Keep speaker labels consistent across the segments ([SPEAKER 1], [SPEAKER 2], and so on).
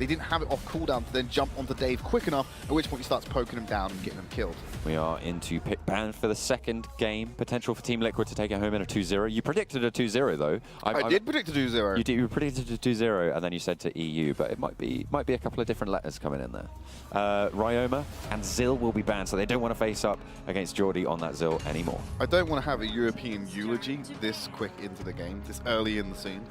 [SPEAKER 1] they didn't have it off cooldown to then jump onto Dave quick enough, at which point he starts poking him down and getting him killed.
[SPEAKER 2] We are into pick ban for the second game. Potential for Team Liquid to take it home in a 2-0. You predicted a 2-0 though.
[SPEAKER 1] I did predict a 2-0.
[SPEAKER 2] You predicted a 2-0 and then you said to EU, but it might be a couple of different letters coming in there. Ryoma and Zil will be banned, so they don't want to face up against Geordie on that Zil anymore.
[SPEAKER 1] I don't want to have a European eulogy this quick into the game, this early in the scene.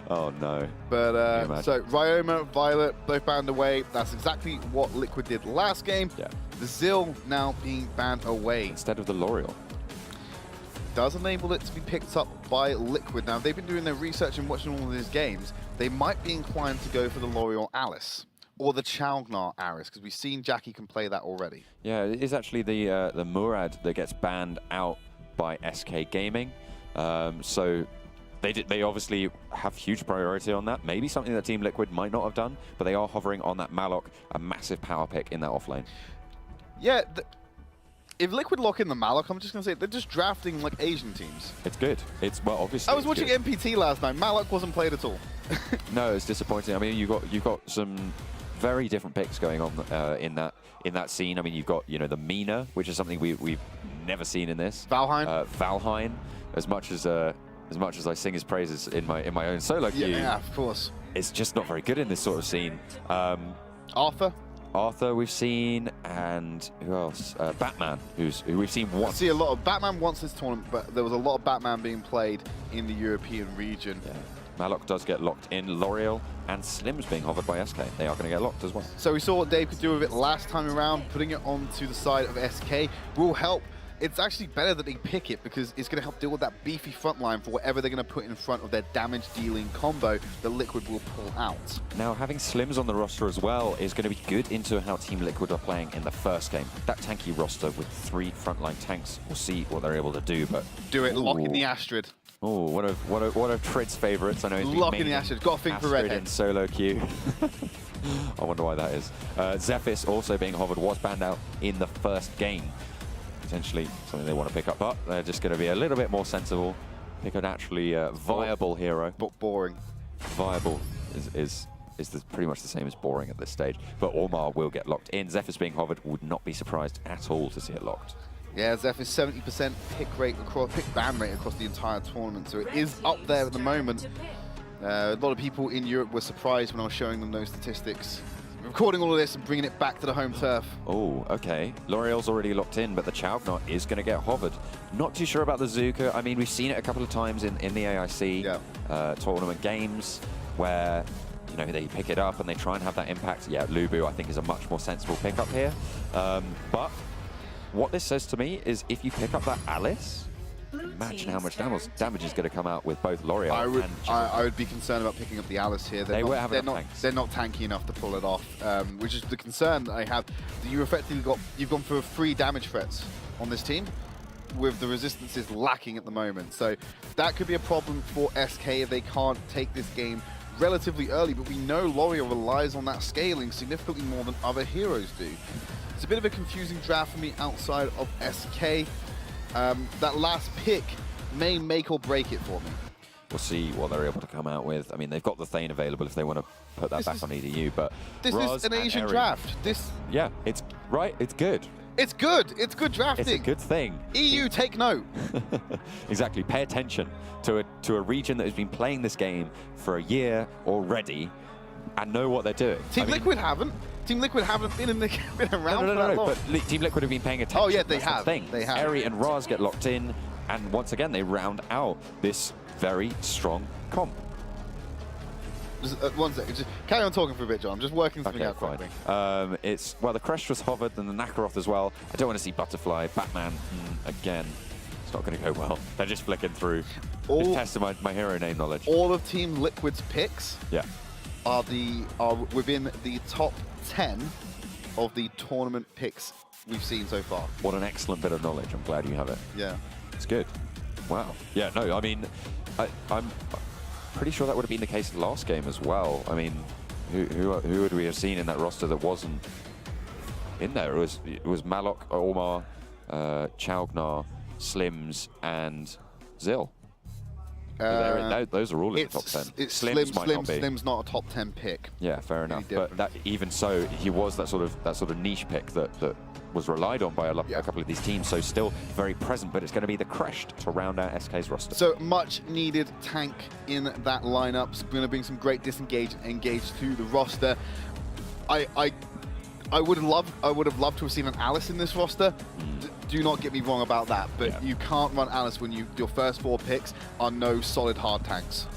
[SPEAKER 2] Oh no.
[SPEAKER 1] But so Ryoma, Violet, both banned away. That's exactly what Liquid did last game.
[SPEAKER 2] Yeah.
[SPEAKER 1] The Zil now being banned away.
[SPEAKER 2] Instead of the L'Oreal.
[SPEAKER 1] Does enable it to be picked up by Liquid. Now, they've been doing their research and watching all of these games. They might be inclined to go for the L'Oreal Alice or the Chaugnar Aris, because we've seen Jackie can play that already.
[SPEAKER 2] Yeah, it is actually the Murad that gets banned out by SK Gaming. So they obviously have huge priority on that. Maybe something that Team Liquid might not have done, but they are hovering on that Malok, a massive power pick in that offlane.
[SPEAKER 1] Yeah, if Liquid lock in the Malok, I'm just going to say they're just drafting like Asian teams.
[SPEAKER 2] It's good. It's, well, obviously
[SPEAKER 1] I was watching
[SPEAKER 2] good.
[SPEAKER 1] MPT last night. Malok wasn't played at all.
[SPEAKER 2] No, it's disappointing. I mean, you've got some very different picks going on in that scene. I mean, you've got the Mina, which is something we've never seen in this.
[SPEAKER 1] Valheim.
[SPEAKER 2] Valheim, as much as I sing his praises in my own solo queue.
[SPEAKER 1] Yeah, of course.
[SPEAKER 2] It's just not very good in this sort of scene. Arthur we've seen, and who else? Batman, who we've seen once.
[SPEAKER 1] I see a lot of Batman once this tournament, but there was a lot of Batman being played in the European region.
[SPEAKER 2] Yeah. Malok does get locked in. L'Oreal and Slim's being hovered by SK. They are going to get locked as well.
[SPEAKER 1] So we saw what Dave could do with it last time around. Putting it onto the side of SK will help. It's actually better that they pick it because it's going to help deal with that beefy front line for whatever they're going to put in front of their damage-dealing combo that Liquid will pull out.
[SPEAKER 2] Now, having Slims on the roster as well is going to be good into how Team Liquid are playing in the first game. That tanky roster with 3 frontline tanks, we'll see what they're able to do, but...
[SPEAKER 1] Do it, lock in the Astrid.
[SPEAKER 2] Oh, one of Trid's favourites. I know he's been
[SPEAKER 1] lock in the Astrid, got a thing for redhead.
[SPEAKER 2] In solo queue. I wonder why that is. Zephys also being hovered, was banned out in the first game. Potentially something they want to pick up, but they're just going to be a little bit more sensible. Pick an actually viable hero.
[SPEAKER 1] But boring.
[SPEAKER 2] Viable is pretty much the same as boring at this stage. But Ormar will get locked in. Zephyr's being hovered, would not be surprised at all to see it locked.
[SPEAKER 1] Yeah, Zephyr's 70% pick ban rate across the entire tournament, so it is up there at the moment. A lot of people in Europe were surprised when I was showing them those statistics. Recording all of this and bringing it back to the home turf.
[SPEAKER 2] Oh, okay. L'Oreal's already locked in, but the Chaugnar is going to get hovered. Not too sure about the Zuka. I mean, we've seen it a couple of times in the AIC tournament games where they pick it up and they try and have that impact. Yeah, Lubu, I think, is a much more sensible pickup here. But what this says to me is if you pick up that Alice, imagine how much damage is going to come out with both L'Oreal and
[SPEAKER 1] I would be concerned about picking up the Alice here. They're not tanky enough to pull it off, which is the concern that I have. You've gone for 3 damage threats on this team, with the resistances lacking at the moment. So that could be a problem for SK if they can't take this game relatively early, but we know L'Oreal relies on that scaling significantly more than other heroes do. It's a bit of a confusing draft for me outside of SK. That last pick may make or break it for me.
[SPEAKER 2] We'll see what they're able to come out with. I mean, they've got the Thane available if they want to put that back on EDU, but
[SPEAKER 1] this is an Asian draft.
[SPEAKER 2] Yeah, it's right. It's good.
[SPEAKER 1] It's good. It's good drafting.
[SPEAKER 2] It's a good thing.
[SPEAKER 1] EU, take note.
[SPEAKER 2] Exactly. Pay attention to a region that has been playing this game for a year already and know what they're doing.
[SPEAKER 1] Team Liquid haven't. Team Liquid haven't been around for that long.
[SPEAKER 2] But Team Liquid have been paying attention.
[SPEAKER 1] Oh yeah, they have.
[SPEAKER 2] They have. Eri and Raz get locked in, and once again they round out this very strong comp.
[SPEAKER 1] Just, 1 second, just carry on talking for a bit, John. I'm just working something out quickly.
[SPEAKER 2] It's the Crash was hovered, and the Nakaroth as well. I don't want to see Butterfly, Batman again. It's not going to go well. They're just flicking through. Just testing my hero name knowledge.
[SPEAKER 1] All of Team Liquid's picks.
[SPEAKER 2] Yeah.
[SPEAKER 1] Are within the top 10 of the tournament picks we've seen so far.
[SPEAKER 2] What an excellent bit of knowledge. I'm glad you have it.
[SPEAKER 1] Yeah.
[SPEAKER 2] It's good. Wow. Yeah, no, I mean, I'm pretty sure that would have been the case last game as well. I mean, who would we have seen in that roster that wasn't in there? It was Malok, Ormar, Chaugnar, Slims, and Zil. Those are all in the top 10.
[SPEAKER 1] Slim's not a top 10 pick.
[SPEAKER 2] Yeah, fair enough. But that, even so, he was that sort of niche pick that was relied on by a couple of these teams. So still very present, but it's going to be the Crest to round out SK's roster.
[SPEAKER 1] So much needed tank in that lineup. It's going to bring some great disengage and engage to the roster. I would have loved to have seen an Alice in this roster. Do not get me wrong about that, but you can't run Alice when your first 4 picks are no solid hard tanks.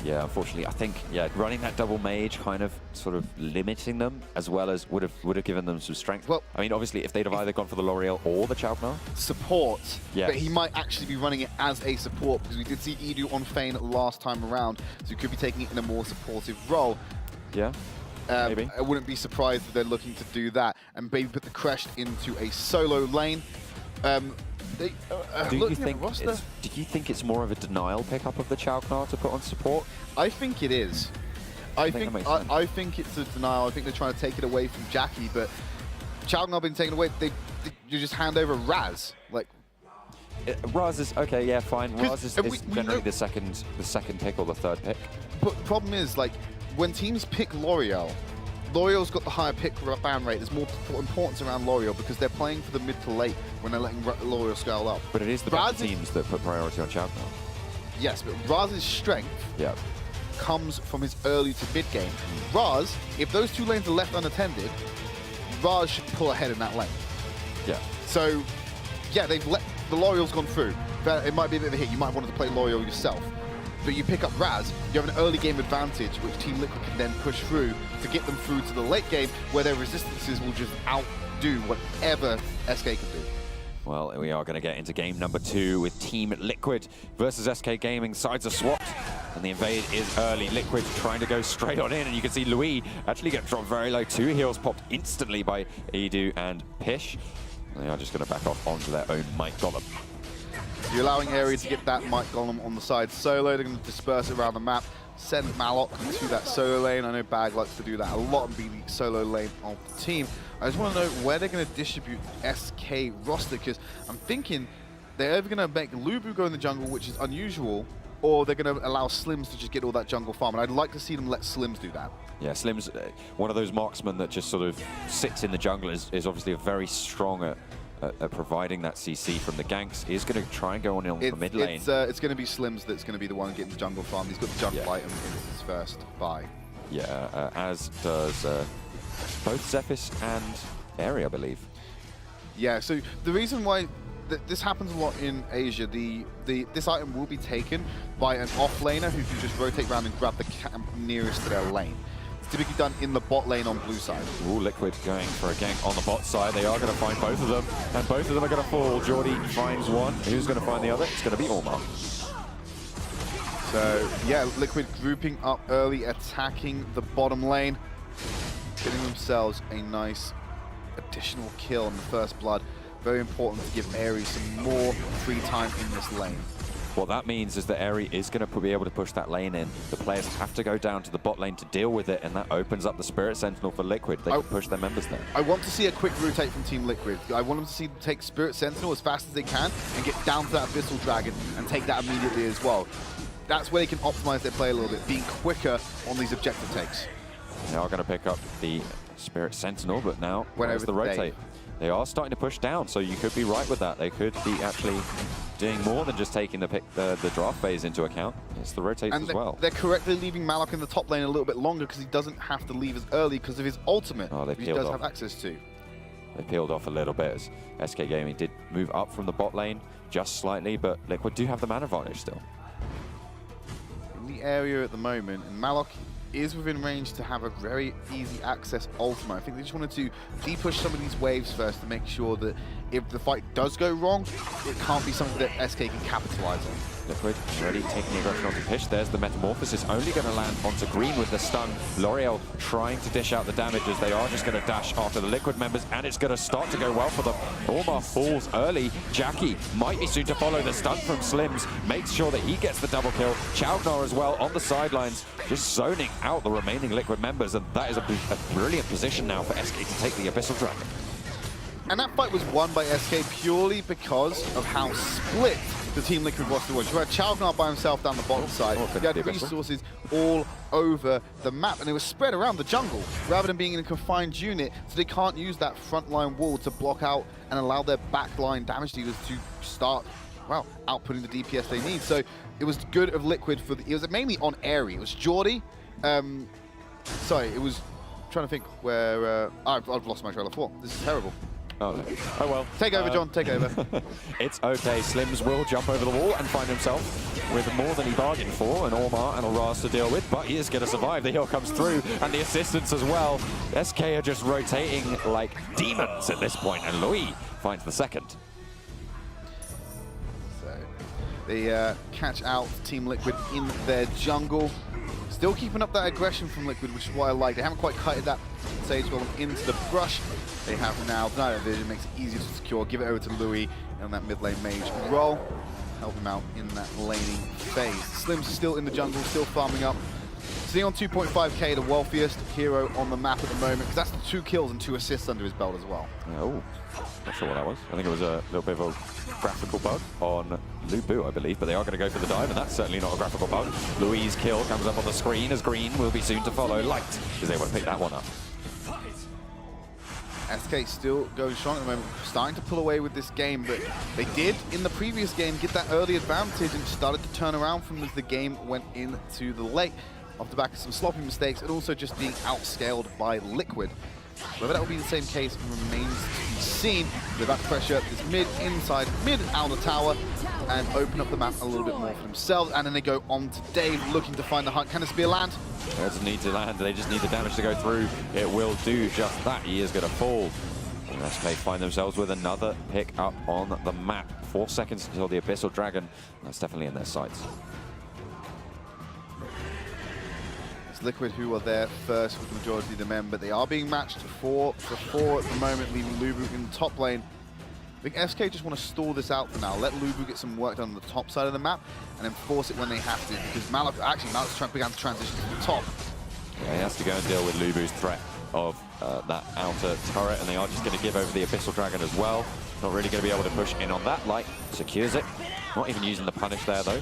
[SPEAKER 2] Yeah, unfortunately, I think running that double mage kind of sort of limiting them as well as would have given them some strength. Well, I mean, obviously, if they'd have either gone for the L'Oreal or the Chaugnar.
[SPEAKER 1] Support, but he might actually be running it as a support because we did see Edu on Feign last time around, so he could be taking it in a more supportive role.
[SPEAKER 2] Yeah. Maybe.
[SPEAKER 1] I wouldn't be surprised if they're looking to do that and maybe put the Crest into a solo lane. Do you think it's more of a denial pickup of the Chaugnar to put on support? I think it is. I think it's a denial. I think they're trying to take it away from Jackie, but Chaugnar being taken away, you just hand over Raz. Like
[SPEAKER 2] Raz is okay, yeah, fine. Raz is generally the second pick or the third pick.
[SPEAKER 1] But the problem is, like, when teams pick L'Oreal, L'Oreal's got the higher pick ban rate. There's more importance around L'Oreal because they're playing for the mid to late when they're letting L'Oreal scale up.
[SPEAKER 2] But it is the best teams that put priority on Chaugnar.
[SPEAKER 1] Yes, but Raz's strength comes from his early to mid game. Raz, if those 2 lanes are left unattended, Raz should pull ahead in that lane.
[SPEAKER 2] Yeah.
[SPEAKER 1] So, yeah, the L'Oreal's gone through. It might be a bit of a hit. You might want to play L'Oreal yourself. But you pick up Raz, you have an early game advantage, which Team Liquid can then push through to get them through to the late game, where their resistances will just outdo whatever SK can do.
[SPEAKER 2] Well, we are going to get into game number 2 with Team Liquid versus SK Gaming. Sides are swapped, and the invade is early. Liquid trying to go straight on in, and you can see Louis actually get dropped very low. 2 heals popped instantly by Edu and Pish. They are just going to back off onto their own Mike Golem.
[SPEAKER 1] You're allowing Aerie to get that Mike Golem on the side solo. They're going to disperse it around the map, send Malok to that solo lane. I know Bag likes to do that a lot and be the solo lane of the team. I just want to know where they're going to distribute SK roster, because I'm thinking they're either going to make Lubu go in the jungle, which is unusual, or they're going to allow Slims to just get all that jungle farm. And I'd like to see them let Slims do that.
[SPEAKER 2] Yeah, Slims, one of those marksmen that just sort of sits in the jungle, is obviously a very strong at providing that CC from the ganks. Is going to try and go on in the mid lane.
[SPEAKER 1] It's going to be Slims that's going to be the one getting the jungle farm. He's got the jungle item in his first buy.
[SPEAKER 2] Yeah, as does both Zephys and Aerie, I believe.
[SPEAKER 1] Yeah, so the reason why this happens a lot in Asia, this item will be taken by an off-laner who can just rotate around and grab the camp nearest to their lane. Typically done in the bot lane on blue side.
[SPEAKER 2] Ooh, Liquid going for a gank on the bot side. They are going to find both of them, and both of them are going to fall. Jordy finds one. Who's going to find the other? It's going to be Ormar.
[SPEAKER 1] So, yeah, Liquid grouping up early, attacking the bottom lane, getting themselves a nice additional kill in the first blood. Very important to give Aerie some more free time in this lane.
[SPEAKER 2] What that means is that Aerie is going to be able to push that lane in. The players have to go down to the bot lane to deal with it, and that opens up the Spirit Sentinel for Liquid. They can push their members there.
[SPEAKER 1] I want to see a quick rotate from Team Liquid. I want them to take Spirit Sentinel as fast as they can and get down to that Abyssal Dragon and take that immediately as well. That's where they can optimize their play a little bit, being quicker on these objective takes.
[SPEAKER 2] They are going to pick up the Spirit Sentinel, but now where's the rotate? They are starting to push down, so you could be right with that. They could be actually doing more than just taking the draft phase into account. It's the rotates as well.
[SPEAKER 1] They're correctly leaving Malok in the top lane a little bit longer because he doesn't have to leave as early because of his ultimate, he does have access to.
[SPEAKER 2] They peeled off a little bit as SK Gaming did move up from the bot lane just slightly, but Liquid do have the mana advantage still.
[SPEAKER 1] In the area at the moment, and Malok is within range to have a very easy access ultimate. I think they just wanted to de-push some of these waves first to make sure that if the fight does go wrong, it can't be something that SK can capitalize on.
[SPEAKER 2] Liquid already taking the aggression onto Pish. There's the Metamorphosis, only going to land onto Green with the stun. L'Oreal trying to dish out the damage as they are just going to dash after the Liquid members, and it's going to start to go well for them. Ormar falls early. Jackie might be soon to follow. The stun from Slims makes sure that he gets the double kill. Chaugnar as well on the sidelines, just zoning out the remaining Liquid members, and that is a brilliant position now for SK to take the Abyssal Dragon.
[SPEAKER 1] And that fight was won by SK purely because of how split the Team Liquid roster was. You had Chalgnar by himself down the bottom side. You had resources all over the map, and it was spread around the jungle rather than being in a confined unit, so they can't use that frontline wall to block out and allow their backline damage dealers to start, well, outputting the DPS they need. So it was good of Liquid for it was mainly on Airy. It was Geordie. Sorry, it was trying to think where I've lost my trail of thought. This is terrible.
[SPEAKER 2] Oh, no. Oh well.
[SPEAKER 1] Take over, John. Take over.
[SPEAKER 2] It's okay. Slims will jump over the wall and find himself with more than he bargained for, an Ormar and a Raz to deal with, but he is going to survive. The heal comes through, and the assistance as well. SK are just rotating like demons at this point, and Louis finds the second.
[SPEAKER 1] So they catch out Team Liquid in their jungle. Still keeping up that aggression from Liquid, which is what I like. They haven't quite kited that Sage Golem into the brush. They have now Night Vision, makes it easier to secure. Give it over to Louis on that mid lane mage role. Help him out in that laning phase. Slim's still in the jungle, still farming up. Sitting on 2.5k, the wealthiest hero on the map at the moment, because that's 2 kills and 2 assists under his belt as well.
[SPEAKER 2] Oh, not sure what that was. I think it was a little bit of a graphical bug on Lubu, I believe, but they are going to go for the dive, and that's certainly not a graphical bug. Louis' kill comes up on the screen as Green will be soon to follow. Light is able to pick that one up.
[SPEAKER 1] SK still going strong at the moment, starting to pull away with this game, but they did in the previous game get that early advantage and started to turn around from as the game went into the late, off the back of some sloppy mistakes and also just being outscaled by Liquid. Whether that will be the same case remains to be seen. They're about to pressure this mid, inside, mid out of the tower and open up the map a little bit more for themselves. And then they go on to Dave, looking to find the hunt. Can this be a land?
[SPEAKER 2] It doesn't need to land, they just need the damage to go through. It will do just that. He is going to fall. And SK find themselves with another pick up on the map. 4 seconds until the Abyssal Dragon. That's definitely in their sights.
[SPEAKER 1] Liquid who are there first with the majority of the men, but they are being matched 4 for 4 at the moment, leaving Lubu in the top lane. I think SK just want to stall this out for now, let Lubu get some work done on the top side of the map, and then force it when they have to, because Malok began to transition to the top.
[SPEAKER 2] Yeah, he has to go and deal with Lubu's threat of that outer turret, and they are just going to give over the Abyssal Dragon as well. Not really going to be able to push in on that. Light secures it. Not even using the punish there, though.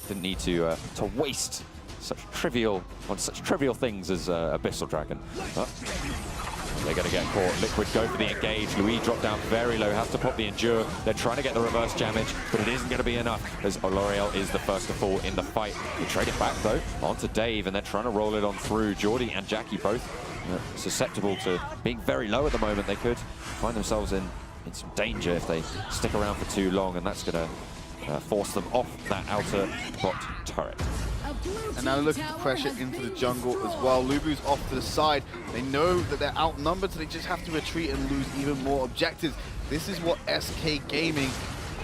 [SPEAKER 2] Didn't need to waste such trivial things as Abyssal Dragon. But they're going to get caught. Liquid go for the engage. Louis dropped down very low, has to pop the endure. They're trying to get the reverse damage, but it isn't going to be enough as L'Oreal is the first to fall in the fight. They trade it back though, onto Dave, and they're trying to roll it on through. Geordie and Jackie both susceptible to being very low at the moment. They could find themselves in some danger if they stick around for too long, and that's going to force them off that outer bot turret.
[SPEAKER 1] And now looking to pressure into the jungle as well. Lubu's off to the side. They know that they're outnumbered, so they just have to retreat and lose even more objectives. This is what SK Gaming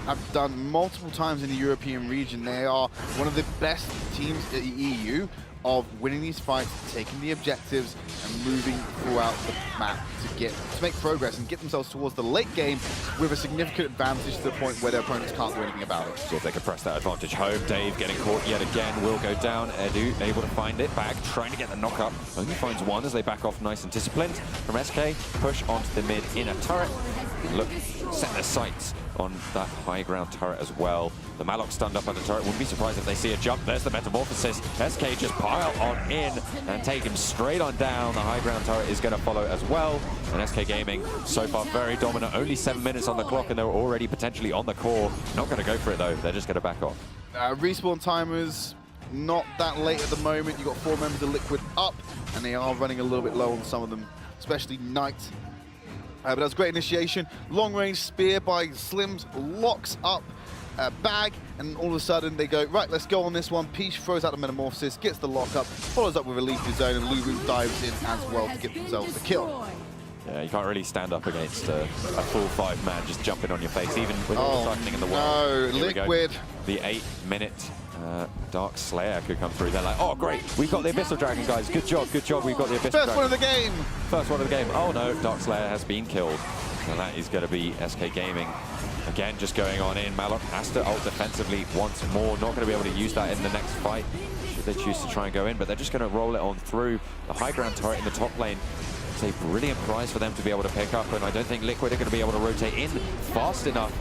[SPEAKER 1] have done multiple times in the European region. They are one of the best teams in the EU of winning these fights, taking the objectives, and moving throughout the map to make progress and get themselves towards the late game with a significant advantage to the point where their opponents can't do anything about it.
[SPEAKER 2] See if they can press that advantage home. Dave getting caught yet again, will go down. Edu able to find it back, trying to get the knock up. Only finds one as they back off nice and disciplined. From SK, push onto the mid inner turret. Look, set their sights on that high ground turret as well. The Malok stunned up on the turret. Wouldn't be surprised if they see a jump. There's the Metamorphosis. SK just pile on in and take him straight on down. The high ground turret is going to follow as well. And SK Gaming, so far very dominant. Only 7 minutes on the clock and they're already potentially on the core. Not going to go for it though. They're just going to back off.
[SPEAKER 1] Respawn timers, not that late at the moment. You've got 4 members of Liquid up and they are running a little bit low on some of them, especially Knight. But that's great initiation. Long range spear by Slims locks up Bag, and all of a sudden they go, right, let's go on this one. Peach throws out the Metamorphosis, gets the lockup, follows up with a Leafy Zone, and Lubu dives in as well to get themselves the kill.
[SPEAKER 2] Yeah, you can't really stand up against a full 5-man just jumping on your face, even with all the cycling in the world.
[SPEAKER 1] No, Liquid.
[SPEAKER 2] The 8-minute Dark Slayer could come through. They're like, oh, great, we got the Abyssal Dragon, guys. Good job, we've got the Abyssal Dragon.
[SPEAKER 1] First one of the game.
[SPEAKER 2] First one of the game. Oh no, Dark Slayer has been killed. And that is going to be SK Gaming. Again, just going on in. Malok has to ult defensively once more. Not going to be able to use that in the next fight, should they choose to try and go in. But they're just going to roll it on through. The high ground turret in the top lane It's a brilliant prize for them to be able to pick up, and I don't think Liquid are going to be able to rotate in fast enough.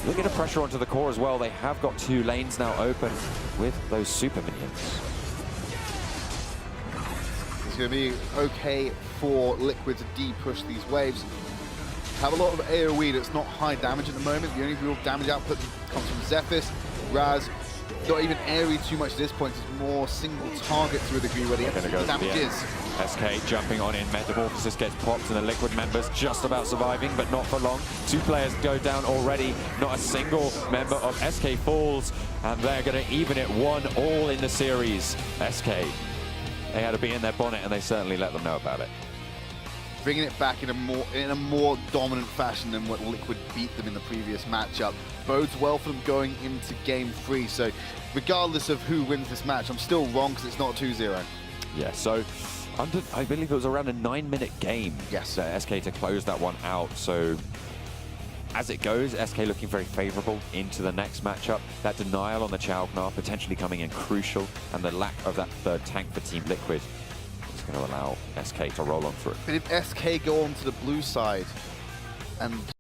[SPEAKER 2] Look at the pressure onto the core as well. They have got 2 lanes now open with those super minions.
[SPEAKER 1] It's going to be okay for Liquid to de-push these waves. Have a lot of AoE that's not high damage at the moment. The only real damage output comes from Zephyr's, Raz. Not even airy too much at this point. It's more single target to a degree where the damage is.
[SPEAKER 2] SK jumping on in. Metamorphosis gets popped and the Liquid members just about surviving, but not for long. 2 players go down already. Not a single member of SK falls, and they're going to even it 1 all in the series. SK, they had to be in their bonnet, and they certainly let them know about it.
[SPEAKER 1] Bringing it back in a more dominant fashion than what Liquid beat them in the previous matchup bodes well for them going into Game 3. So regardless of who wins this match, I'm still wrong because it's not 2-0.
[SPEAKER 2] Yeah, so I believe it was around a 9-minute game.
[SPEAKER 1] Yes.
[SPEAKER 2] SK to close that one out. So as it goes, SK looking very favorable into the next matchup. That denial on the Chaugnar potentially coming in crucial, and the lack of that 3rd tank for Team Liquid is going to allow SK to roll on through.
[SPEAKER 1] But if SK go on to the blue side and